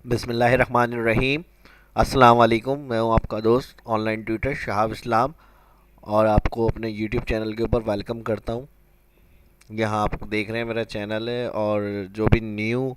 बिस्मिल्लाहिर्रहमानिर्रहीम। अस्सलाम वालेकुम। मैं हूं आपका दोस्त ऑनलाइन ट्यूटर शहाब इस्लाम और आपको अपने यूट्यूब चैनल के ऊपर वेलकम करता हूं। यहाँ आप देख रहे हैं मेरा चैनल है और जो भी न्यू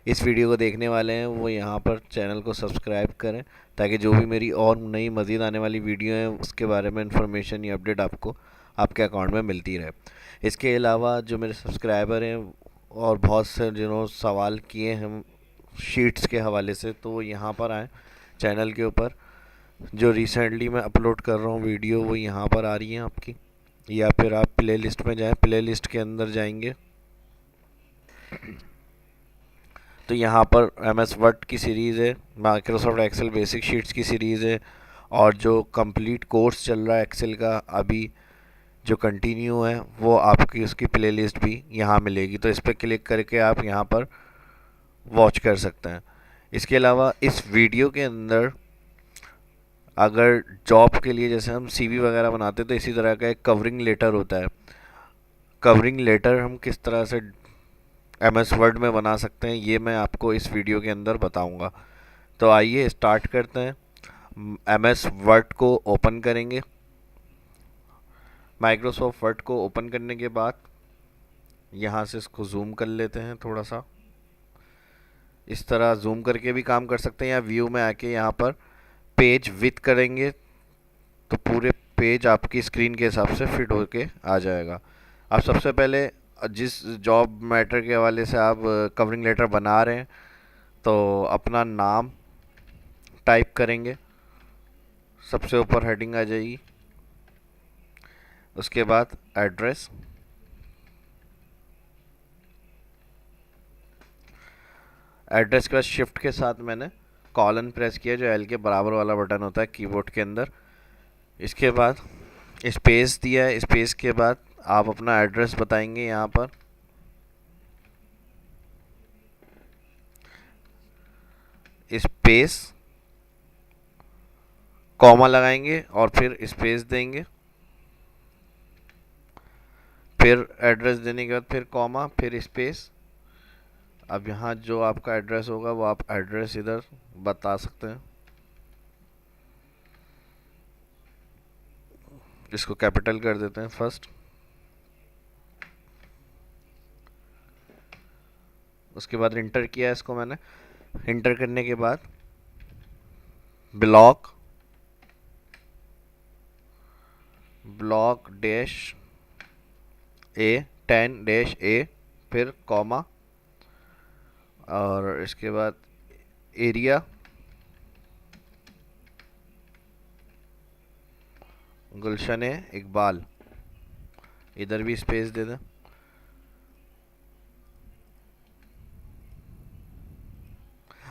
इस वीडियो को देखने वाले हैं वो यहाँ पर चैनल को सब्सक्राइब करें ताकि जो भी मेरी और नई मज़ीद आने वाली वीडियो है उसके बारे में इंफॉर्मेशन या अपडेट आपको आपके अकाउंट में मिलती रहे। इसके अलावा जो मेरे सब्सक्राइबर हैं और बहुत से जिन्होंने सवाल किए हैं शीट्स के हवाले से, तो वो यहाँ पर आएँ चैनल के ऊपर। जो रिसेंटली मैं अपलोड कर रहा हूँ वीडियो वो यहाँ पर आ रही है आपकी, या फिर आप प्ले लिस्ट में जाएँ। प्ले लिस्ट के अंदर जाएंगे तो यहाँ पर एम एस वर्ड की सीरीज़ है, माइक्रोसॉफ्ट एक्सेल बेसिक शीट्स की सीरीज़ है और जो कंप्लीट कोर्स चल रहा है एक्सेल का अभी जो कंटिन्यू है वो आपकी उसकी प्ले लिस्ट भी यहाँ मिलेगी। तो इस पर क्लिक करके आप यहाँ पर वॉच कर सकते हैं। इसके अलावा इस वीडियो के अंदर अगर जॉब के लिए जैसे हम सीवी वगैरह बनाते हैं तो इसी तरह का एक कवरिंग लेटर होता है। कवरिंग लेटर हम किस तरह से एम एस वर्ड में बना सकते हैं ये मैं आपको इस वीडियो के अंदर बताऊंगा। तो आइए स्टार्ट करते हैं। एम एस वर्ड को ओपन करेंगे। माइक्रोसॉफ्ट वर्ड को ओपन करने के बाद यहाँ से इसको जूम कर लेते हैं थोड़ा सा। इस तरह जूम करके भी काम कर सकते हैं या व्यू में आके यहाँ पर पेज विथ करेंगे तो पूरे पेज आपकी स्क्रीन के हिसाब से फिट होके आ जाएगा। अब सबसे पहले जिस जॉब मैटर के हवाले से आप कवरिंग लेटर बना रहे हैं तो अपना नाम टाइप करेंगे, सबसे ऊपर हेडिंग आ जाएगी। उसके बाद एड्रेस, एड्रेस के बाद शिफ्ट के साथ मैंने कॉलन प्रेस किया जो एल के बराबर वाला बटन होता है कीबोर्ड के अंदर। इसके बाद स्पेस दिया है। स्पेस के बाद आप अपना एड्रेस बताएंगे यहाँ पर। स्पेस कॉमा लगाएंगे और फिर स्पेस देंगे, फिर एड्रेस देने के बाद फिर कॉमा फिर स्पेस। अब यहाँ जो आपका एड्रेस होगा वो आप एड्रेस इधर बता सकते हैं। इसको कैपिटल कर देते हैं फर्स्ट। उसके बाद इंटर किया इसको मैंने। इंटर करने के बाद ब्लॉक ब्लॉक डैश ए 10 डैश ए फिर कॉमा और इसके बाद एरिया गुलशन इकबाल, इधर भी स्पेस दे दें।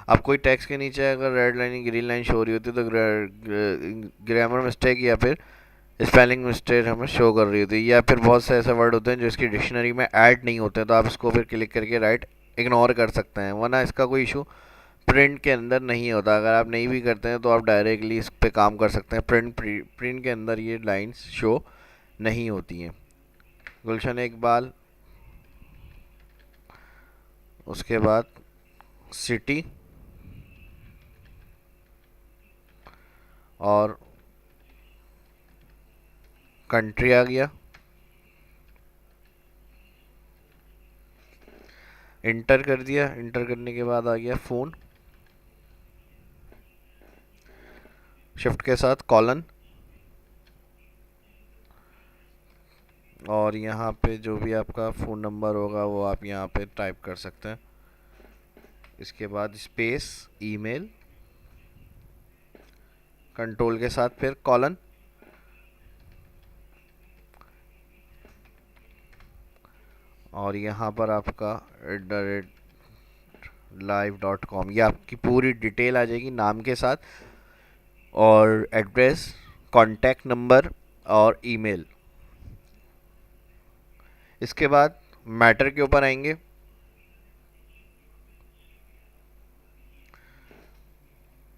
अब कोई टेक्स्ट के नीचे अगर red line green line show हो रही होती है तो ग्रामर मिस्टेक या फिर स्पेलिंग मिस्टेक हमें शो कर रही होती है, या फिर बहुत से ऐसे वर्ड होते हैं जो इसकी डिक्शनरी में ऐड नहीं होते हैं तो आप इसको फिर क्लिक करके राइट इग्नोर कर सकते हैं, वरना इसका कोई इशू प्रिंट के अंदर नहीं होता। अगर आप नहीं भी करते हैं तो आप डायरेक्टली इस पे काम कर सकते हैं। प्रिंट के अंदर ये लाइंस शो नहीं होती हैं। गुलशन इकबाल, उसके बाद सिटी और कंट्री आ गया। इंटर कर दिया। इंटर करने के बाद आ गया फ़ोन, शिफ्ट के साथ कॉलन और यहाँ पे जो भी आपका फ़ोन नंबर होगा वो आप यहाँ पे टाइप कर सकते हैं। इसके बाद स्पेस ईमेल, कंट्रोल के साथ फिर कॉलन और यहाँ पर आपका @live.com, ये आपकी पूरी डिटेल आ जाएगी नाम के साथ और एड्रेस, कॉन्टैक्ट नंबर और ईमेल। इसके बाद मैटर के ऊपर आएंगे।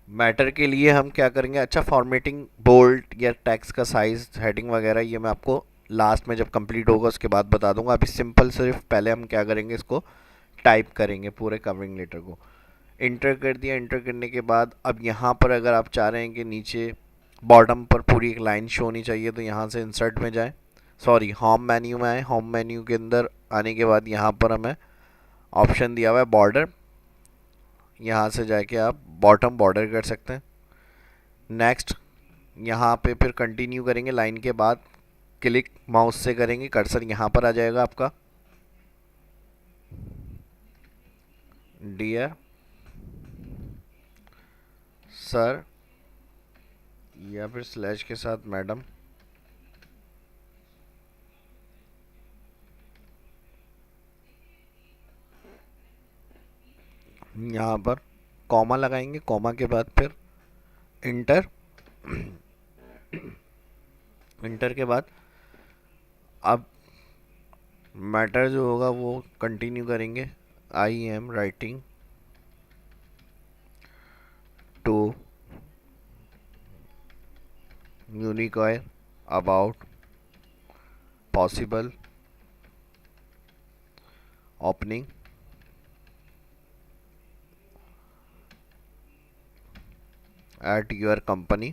मैटर के लिए हम क्या करेंगे, अच्छा फॉर्मेटिंग बोल्ड या टेक्स्ट का साइज हेडिंग वगैरह ये मैं आपको लास्ट में जब कंप्लीट होगा उसके बाद बता दूंगा। अभी सिंपल सिर्फ पहले हम क्या करेंगे इसको टाइप करेंगे पूरे कवरिंग लेटर को। इंटर कर दिया। इंटर करने के बाद अब यहाँ पर अगर आप चाह रहे हैं कि नीचे बॉटम पर पूरी एक लाइन शो होनी चाहिए तो यहाँ से इंसर्ट में जाएं, सॉरी होम मेन्यू में आए। होम मेन्यू के अंदर आने के बाद यहाँ पर हमें ऑप्शन दिया हुआ है बॉर्डर, यहाँ से जाके आप बॉटम बॉर्डर कर सकते हैं। नेक्स्ट यहाँ पे फिर कंटिन्यू करेंगे, लाइन के बाद क्लिक माउस से करेंगे, कर्सर यहाँ पर आ जाएगा आपका। डियर सर या फिर स्लैश के साथ मैडम, यहाँ पर कॉमा लगाएंगे। कॉमा के बाद फिर इंटर। इंटर के बाद अब मैटर जो होगा वो कंटिन्यू करेंगे। आई एम राइटिंग टू यूनिकॉयर about possible opening at your company,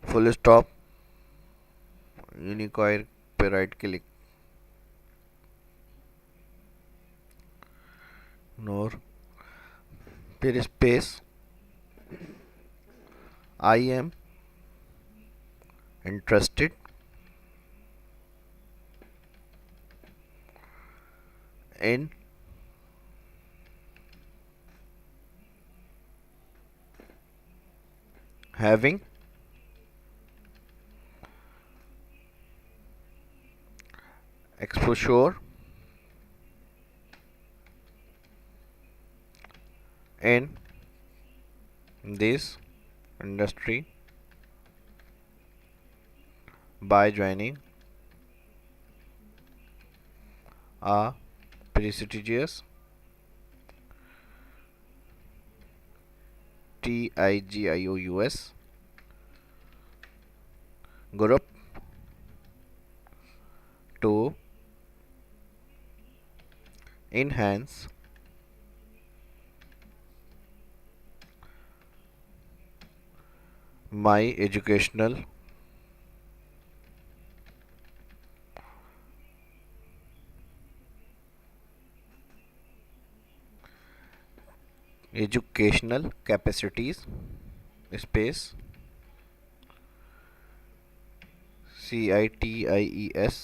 full stop, यूनिकॉयर पे राइट क्लिक, नोर, फिर space, I am interested in having exposure in this industry by joining a prestigious TIGIOUS group to enhance my educational capacities, space CITIES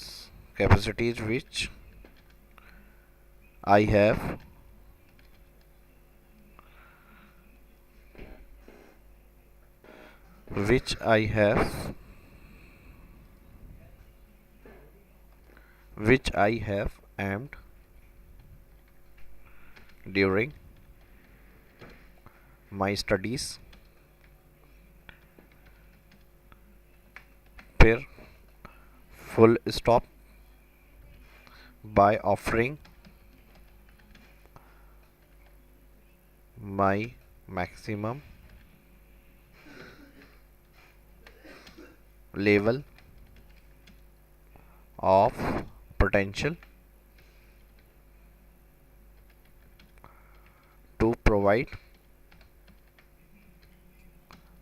capacities I have which I have aimed during my studies, फिर full stop, by offering my maximum level of potential to provide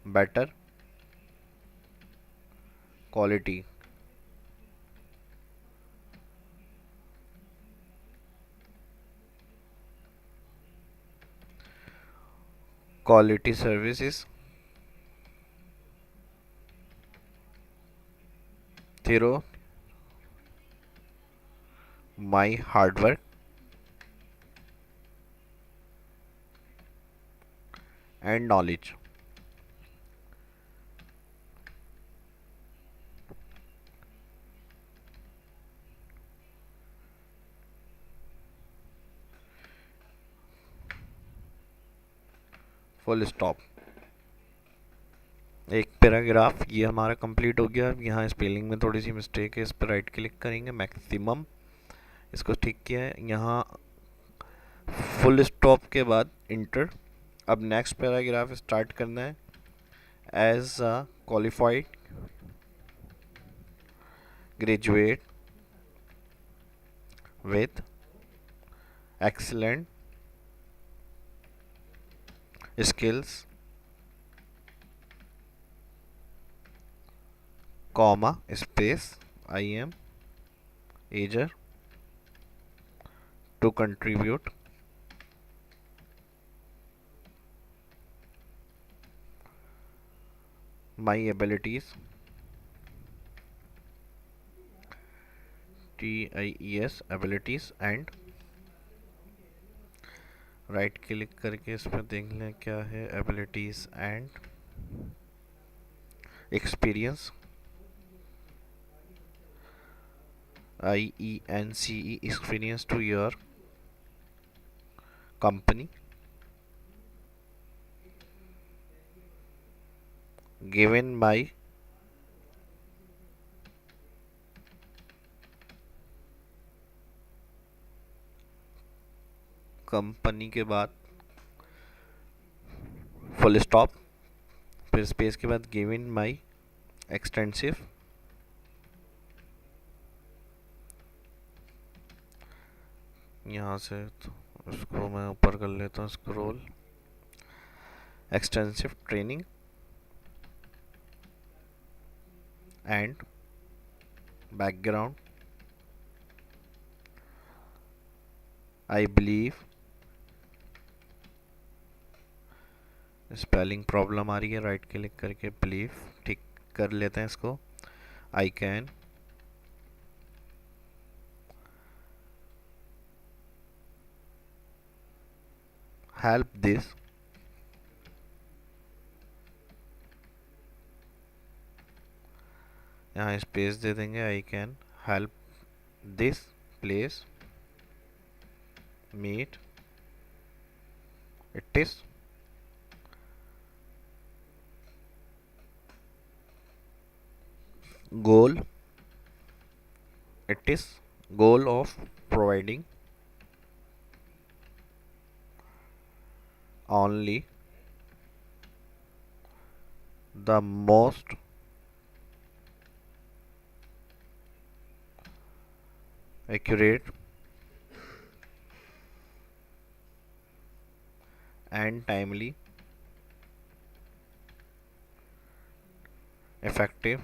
better quality services through my hard work and knowledge. Full stop. एक paragraph ये हमारा complete हो गया। अब यहाँ spelling में थोड़ी सी मिस्टेक है, इस पर राइट क्लिक करेंगे, मैक्सिमम इसको ठीक किया है। यहाँ फुल स्टॉप के बाद इंटर। अब नेक्स्ट पैराग्राफ स्टार्ट करना है। As a qualified graduate with excellent skills, comma space I am eager to contribute my abilities, TIES abilities, and right click करके इस पर देख लें क्या है, abilities and experience, IENCE experience to your company given by company के बाद full stop, फिर स्पेस के बाद गिवन माई एक्सटेंसिव यहाँ से तो उसको मैं ऊपर कर लेता हूँ scroll, extensive training and background, I believe, spelling problem आ रही है, राइट क्लिक करके बिलीव ठीक कर लेते हैं इसको, आई कैन हेल्प दिस यहाँ स्पेस दे देंगे, I can help this place meet it is goal, it is goal of providing only the most accurate and timely effective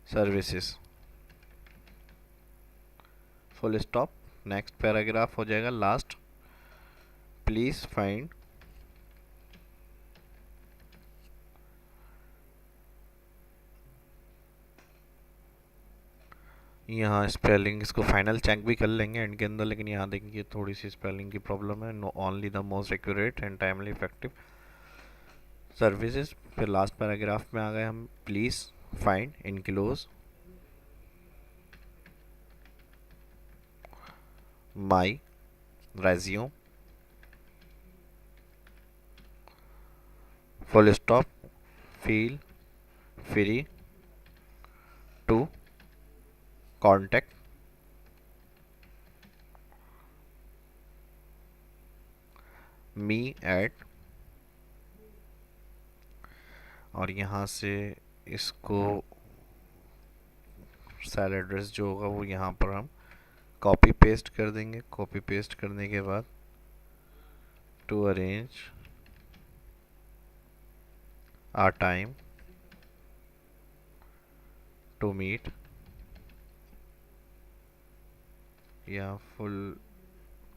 services, full stop. Next paragraph हो जाएगा last, please find यहाँ spelling, इसको final check भी कर लेंगे and के अंदर, लेकिन यहाँ देखिए थोड़ी सी स्पेलिंग की प्रॉब्लम है, no only the most accurate and timely effective services. फिर लास्ट पैराग्राफ में आ गए हम, please find enclose my resume, full stop, feel free to contact me at, और यहाँ से इसको सेल एड्रेस जो होगा वो यहाँ पर हम कॉपी पेस्ट कर देंगे। कॉपी पेस्ट करने के बाद to arrange a time to meet, या फुल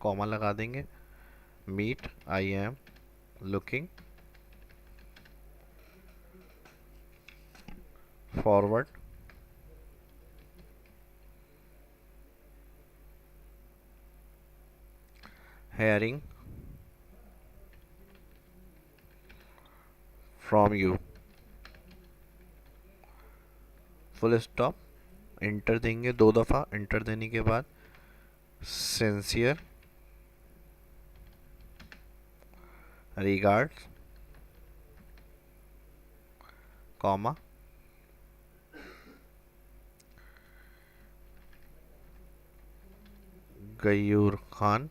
कॉमा लगा देंगे, meet I am looking forward hearing from you, full stop, enter देंगे 2 दफ़ा, इंटर देने के बाद sincere regards comma Ghayur Khan.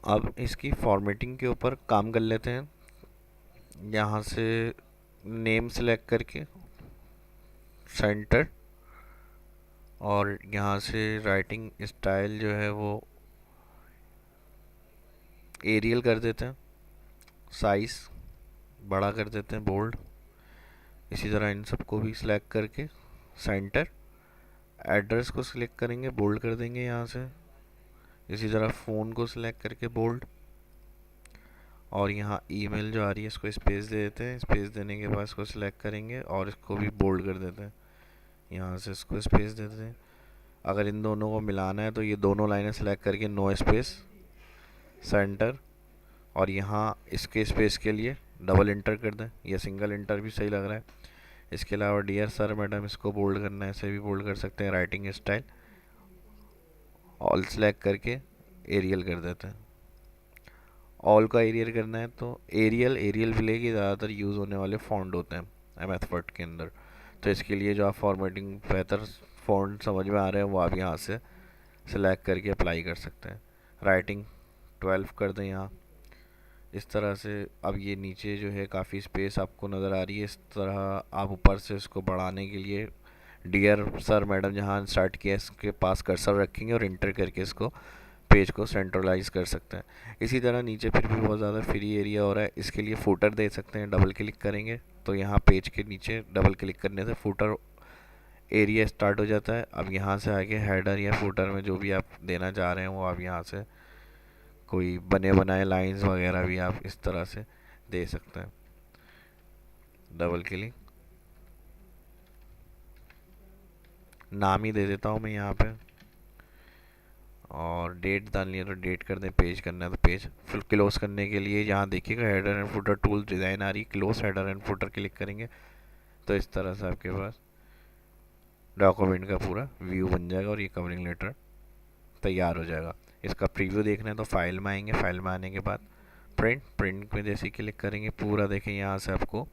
अब इसकी फॉर्मेटिंग के ऊपर काम कर लेते हैं। यहाँ से नेम सेलेक्ट करके सेंटर, और यहाँ से राइटिंग स्टाइल जो है वो एरियल कर देते हैं, साइज बड़ा कर देते हैं, बोल्ड। इसी तरह इन सबको भी सिलेक्ट करके सेंटर, एड्रेस को सिलेक्ट करेंगे, बोल्ड कर देंगे यहाँ से। इसी तरह फ़ोन को सिलेक्ट करके बोल्ड, और यहाँ ईमेल जो आ रही है इसको स्पेस दे देते हैं। स्पेस देने के बाद इसको सिलेक्ट करेंगे और इसको भी बोल्ड कर देते हैं, यहाँ से इसको स्पेस दे देते हैं। अगर इन दोनों को मिलाना है तो ये दोनों लाइनें सेलेक्ट करके नो स्पेस, सेंटर, और यहाँ इसके स्पेस के लिए डबल इंटर कर दें, या सिंगल इंटर भी सही लग रहा है। इसके अलावा डियर सर मैडम इसको बोल्ड करना है, ऐसे भी बोल्ड कर सकते हैं। राइटिंग स्टाइल ऑल सेलेक्ट करके एरियल कर देते हैं। ऑल का एरियल करना है तो एरियल, एरियल विले की ज़्यादातर यूज़ होने वाले फ़ॉन्ट होते हैं एमएस वर्ड के अंदर। तो इसके लिए जो आप फॉर्मेटिंग बेहतर फ़ॉन्ट समझ में आ रहे हैं वो आप यहाँ से सिलेक्ट करके अप्लाई कर सकते हैं। राइटिंग 12 कर दें यहाँ। इस तरह से अब ये नीचे जो है काफ़ी स्पेस आपको नज़र आ रही है। इस तरह आप ऊपर से इसको बढ़ाने के लिए डियर सर मैडम जहाँ स्टार्ट किया इसके पास कर्सर रखेंगे और इंटर करके इसको पेज को सेंट्रलाइज कर सकते हैं। इसी तरह नीचे फिर भी बहुत ज़्यादा फ्री एरिया हो रहा है, इसके लिए फूटर दे सकते हैं। डबल क्लिक करेंगे तो यहाँ पेज के नीचे डबल क्लिक करने से फूटर एरिया स्टार्ट हो जाता है। अब यहाँ से आगे हेडर या फूटर में जो भी आप देना चाह रहे हैं वो आप यहाँ से कोई बने बनाए लाइंस वगैरह भी आप इस तरह से दे सकते हैं। डबल क्लिक, नाम ही दे देता हूँ मैं यहाँ पे, और डेट डालनी है तो डेट कर दें, पेज करना है तो पेज। फिर क्लोज करने के लिए यहाँ देखिएगा header and footer tool design आ रही है, close header and footer click करेंगे तो इस तरह से आपके पास डॉक्यूमेंट का पूरा व्यू बन जाएगा और ये कवरिंग लेटर तैयार हो जाएगा। इसका प्रीव्यू देखना है तो फाइल में आएंगे, फाइल में आने के बाद प्रिंट, प्रिंट में जैसे क्लिक करेंगे पूरा देखें यहाँ से आपको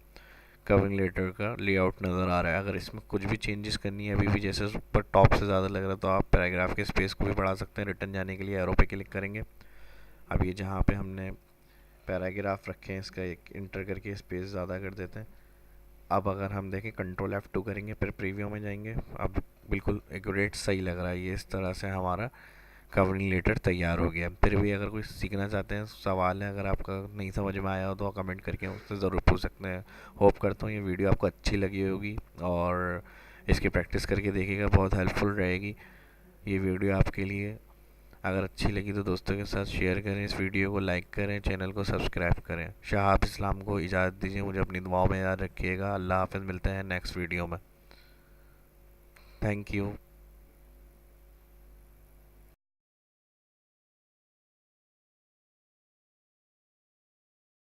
कवरिंग लेटर का लेआउट नज़र आ रहा है। अगर इसमें कुछ भी चेंजेस करनी है अभी भी, जैसे ऊपर टॉप से ज़्यादा लग रहा है तो आप पैराग्राफ के स्पेस को भी बढ़ा सकते हैं। रिटर्न जाने के लिए एरो पे क्लिक करेंगे। अब ये जहाँ पे हमने पैराग्राफ रखे हैं इसका एक इंटर करके स्पेस ज़्यादा कर देते हैं। अब अगर हम देखें कंट्रोल F2 करेंगे, फिर प्रीव्यू में जाएंगे। अब बिल्कुल एक्यूरेट सही लग रहा है ये। इस तरह से हमारा कवरिंग लेटर तैयार हो गया। फिर भी अगर कोई सीखना चाहते हैं, सवाल है अगर आपका नहीं समझ में आया हो तो कमेंट करके मुझसे ज़रूर पूछ सकते हैं। होप करता हूँ ये वीडियो आपको अच्छी लगी होगी और इसकी प्रैक्टिस करके देखिएगा, बहुत हेल्पफुल रहेगी ये वीडियो आपके लिए। अगर अच्छी लगी तो दोस्तों के साथ शेयर करें, इस वीडियो को लाइक करें, चैनल को सब्सक्राइब करें। शहाब इस्लाम को इजाज़त दीजिए, मुझे अपनी दुआओं में याद रखिएगा। अल्लाह हाफ़िज़, मिलते हैं नेक्स्ट वीडियो में। Thank you.